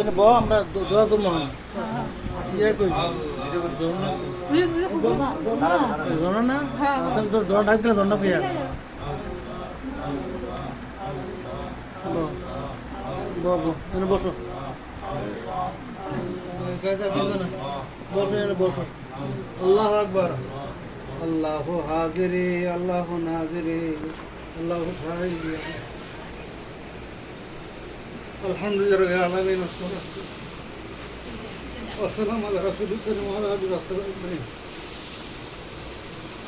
আমরা দোয়া করবো ইয়ে কই রোনা না তোর দোয়া ডাক দিলে রোনা প্রিয়া বসো বসো আল্লাহ আকবার আল্লাহ হাজিরে আল্লাহ নাজিরে আল্লাহ সাহিদি আলহামদুলিল্লাহ আলামিন আসসালামু আলা রাসূলিল কারীম ওয়া আলা আলিহি ওয়া সাহবিহি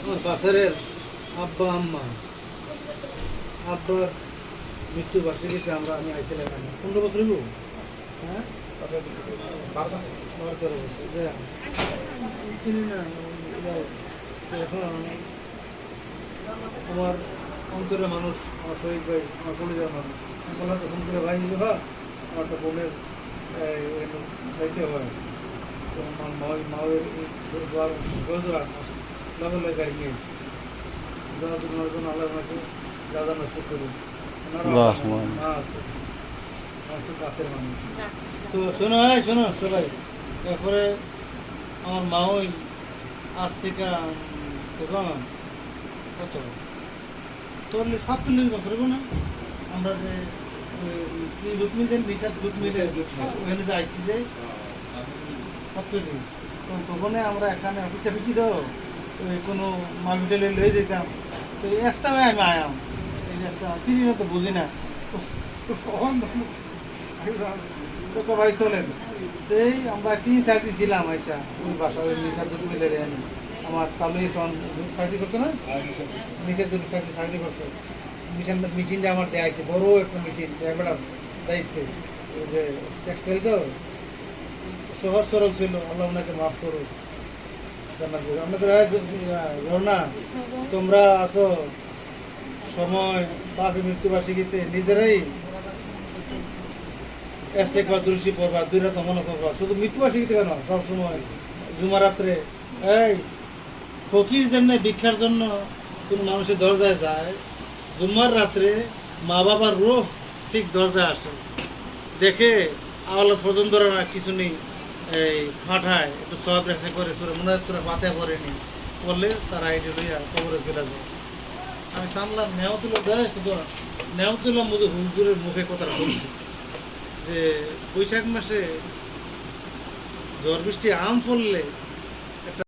আমার বাসারের আব্বা আম্মা আব্বার মৃত্যু বার্ষিকীতে আমি আইছিলাম 15 বছর হইব হ্যাঁ 12 বছর চিনি না এখন আমার অন্তরের মানুষ আমার শহীদ ভাই আমার কলিজার মানুষ বলার তো ফোন করে ভাই আমার তো বোনের যাইতে হয় তো আমার মায়ের লাগালে গাড়ি নিয়ে এসেছি ওনার জন্য আল্লাহ ওনাকে দাদা নসিব করি মা আছে আমার খুব কাছের মানুষ তো শোনো সবাই তারপরে আমার মা ওই আজ থেকে কখন কত 47 বছর না আমরা যে রুকমিদের নিশাদ রুকমিদের ওখানে যে আইসি যে 47 তো তখনে আমরা এখানে পিঠি দাও ওই কোনো মাল হোটেলে লয়ে যেতাম তো এই রাস্তায় আমি আয়াম এই রাস্তা চিনি না তো বুঝি না তো ভাই চলেন তো এই আমরা 3-4 দিন ছিলাম আচ্ছা ওই বাসা ওই নিশাদ রুকমিদের এনে আমার তালুই তখন চাকরি করতো না নিচের জন্য চাকরি করতো মেশিনটা আমার দেওয়া আছে বড় একটা মেশিন ড্রাইভার দায়িত্বে ওই যে টেক্সটাইল তো সহজ সরল ছিল আল্লাহ ওনাকে মাফ করুক আপনাদের ঝর্ণা তোমরা আসো সময় বাকি মৃত্যুবার্ষিকীতে নিজেরাই ইস্তেগফার দুরূদ পড়বা 2 রাত মনে করবা শুধু মৃত্যুবার্ষিকীতে কেন সবসময় জুমারাত্রে এই ফকির জন্য ভিক্ষার জন্য কোন মানুষের দরজায় যায় জুম্মার রাত্রে মা বাবার রূহ ঠিক দরজায় আসে দেখে আওয়ালা ফজন ধরে না কিছু নেই এই ফাটায় একটু সব রেখে করে তোরা মনে হয় তোরা পাতে পড়েনি বললে তারা আইডি লইয়া কবরে চলে যায় আমি সামলাম নেওয়াতুল্লাহ দেয় কিন্তু নেওয়াতুল্লাহ হুজুরের মুখে কথাটা বলছি যে বৈশাখ মাসে ঝড় বৃষ্টি আম ফললে